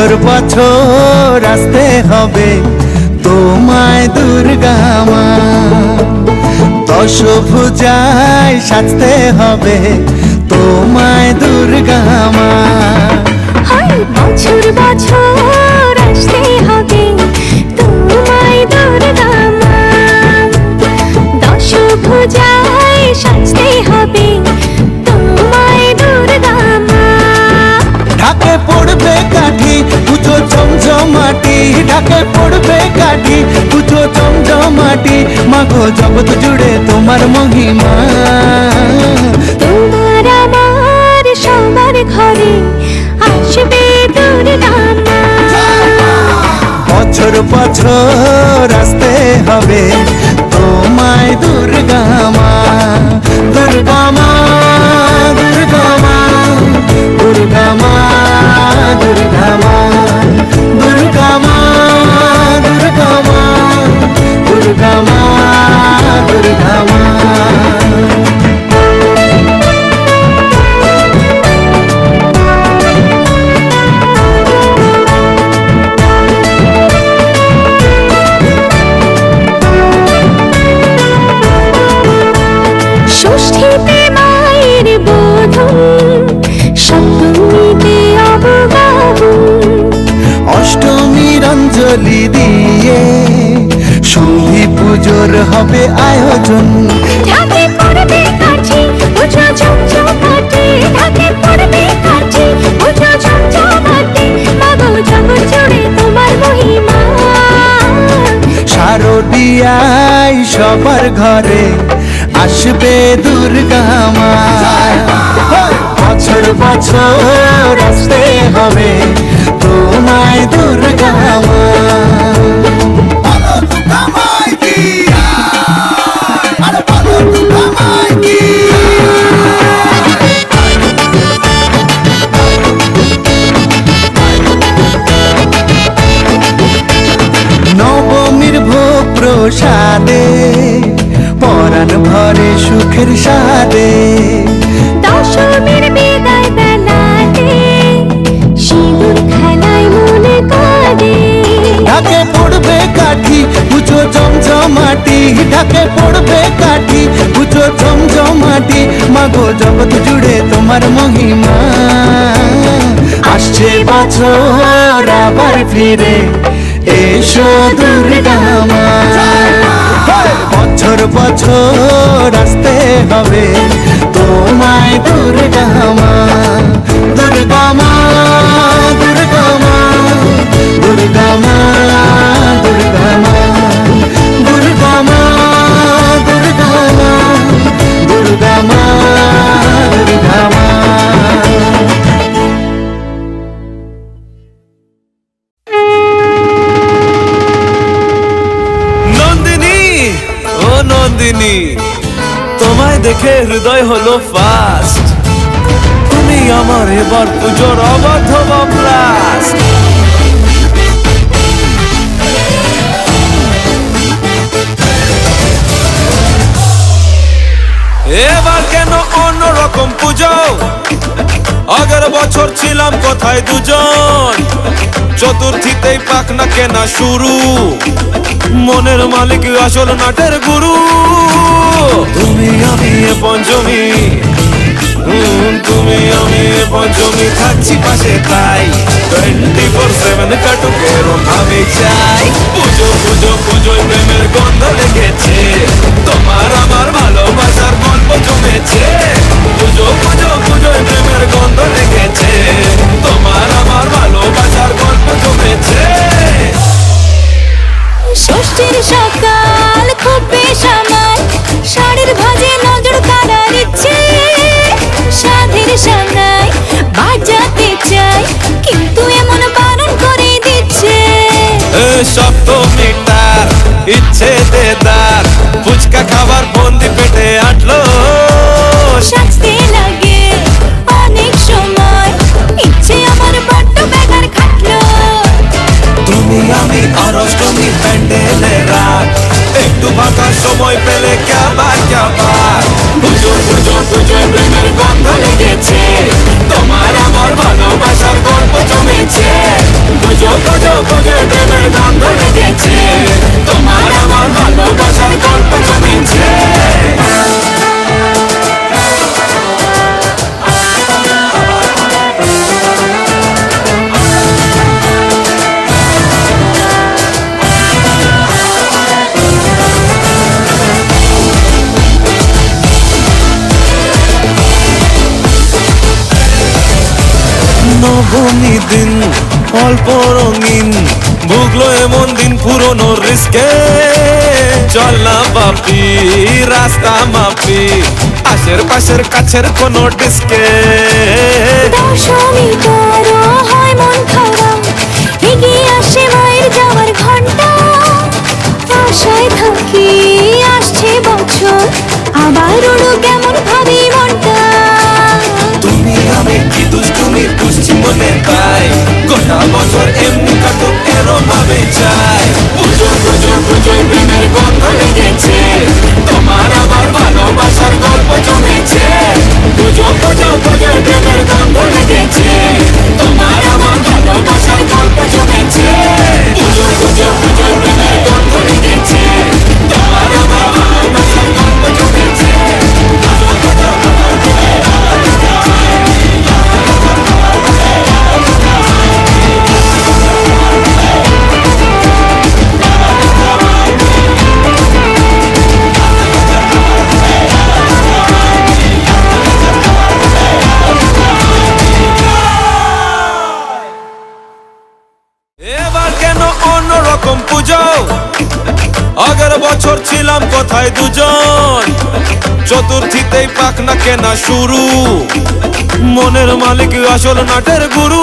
বছর বছর আসতে হবে তোমায় দুর্গা মা, দশভুজায় সাজতে হবে তোমায় দুর্গা মা। বছর বছর আসতে হবে তোমায় দুর্গা মা, দশভুজায় সাজতে হবে তোমায় দুর্গা মা। ঢাকে পড়বে কাঠি পুজো জমজমাটি, ঢাকে পড়বে কাঠি পুজো জমজমাটি, মাগো জগৎ জুড়ে তোমার মহিমা। তোমার আমার সবার ঘরে আসবে দুর্গা মা। বছর বছর আসতে হবে তোমায় দুর্গা মা, দুর্গা মা, দুর্গা মা, দুর্গা মা, দুর্গা মা, দুর্গা মা, দুর্গা মা, দুর্গা মা, দুর্গা মা। ষষ্ঠীতে মায়ের বোধন, সপ্তমীতে অবগাহন, অষ্টমীর অঞ্জলি দিয়ে সন্ধি পুজোর হবে আয়োজন। ঢাকে পড়বে কাঠি পুজো জমজমাটি, ঢাকে পড়বে কাঠি পুজো জমজমাটি, মাগো জগৎ জুড়ে তোমার মহিমা। শারদিয়ায় সবার ঘরে আসবে দুর্গা মা, বছর বছর আসতে হবে তোমায় দুর্গা মা। নবমীর ভোগ প্রসাদে পরাণ ভরে সুখের সাদে, দশমীর বিদায় বেলাতে সিঁদুর খেলায় মনে কাঁদে। ঢাকে পড়বে কাঠি পুজো জমজমাটি, ঢাকে পড়বে কাঠি পুজো জমজমাটি, মাগো জগৎ জুড়ে তোমার মহিমা। আসছে বছর আবার ফিরে এসো দুর্গা মা, বছর বছর আসতে হবে তোমায় দুর্গা মা, দুর্গা মা, দুর্গা মা, দুর্গা মা, দুর্গা মা, দুর্গা মা, দুর্গা মা, দুর্গা মা, দুর্গা মা। নন্দিনী, তোমায় দেখে হৃদয় হলো ফাস্ট, তুমি আমার এবার পুজোর অবাধ ব্লাস্ট। এবার কেন অন্যরকম পুজো, আগের বছর ছিলাম কোথায় দুজন, চতুর্থীতেই পাক না কেনা শুরু, মনের মালিক আসল নাটের গুরু। তুমি আমি এ পঞ্চমী, তুমি আমি এ পঞ্চমী, থাকছি পাশে তাই 24/7 কাটুক এরম আমি চাই। পুজো পুজো পুজোয় প্রেমের গন্ধ লেগেছে, তোমার আমার ভালোবাসার গল্প জমেছে। পুজো পুজো পুজোয় প্রেমের গন্ধ লেগেছে, তোমার আমার ভালোবাসার গল্প জমেছে। ষষ্ঠীর সকাল খুব বেসামাল, শাড়ির ভাজে নজর কাড়ার ইচ্ছে, সাধের সামনায় বাজাতে চাই কিন্তু এমন বারণ করে দিচ্ছে। সপ্তমীটার ইচ্ছে দেদার, ফুচকা খাবার বন্দি পেটে আটলো, সাজতে লাগে অনেক সময়, ইচ্ছে আমার বড্ড বেগার খাটলো। তুমি আমি আর অষ্টমী প্যান্ডেলে রাত, একটু ফাঁকা সময় পেলে ক্যাবার ক্যাবার। পুজো পুজো পুজোয় প্রেমের গন্ধ লেগেছে, তোমার আমার ভালোবাসার গল্প জমেছে। পুজো পুজো পুজো প্রেমের গন্ধ লেগেছে, তোমার আমার ভালোবাসার গল্প জমেছে। নবমী দিন অল্প রঙিন, ভুগলো এমন দিন পুরনো রিস্কে। চল না বাপি রাস্তা মাপি, আশের পাশের কাছের কোনো ডিস্কে। দশমী করো হয় মন খারাপ, এগিয়ে আসে মায়ের যাওয়ার ঘন্টা। আশায় থাকি আসছে বছর, আবার উড়ো কেমন ভাবি মনটা। তুমি আমি কি দুষ্টুমি দুষ্টি মনে পাই, গোটা বছর এমনি কাটুক এরম ভাবে চাই। পুজো পুজো পুজো প্রেমের গন্ধ লেগেছে, তোমার আমার ভালোবাসার গল্প জমেছে। পুজো পুজো পুজো প্রেমের গন্ধ লেগেছে, তোমার আমার ভালোবাসার গল্প জমেছে। পুজো পুজো পুজো প্রেমের গন্ধ লেগেছে, তোমার আমার ভালোবাসার গল্প জমেছে। এবার কেন অন্যরকম পুজো, আগের বছর ছিলাম কোথায় দুজন। চতুর্থীতেই পাখনা কেনা শুরু, মনের মালিক আসল নাটের গুরু।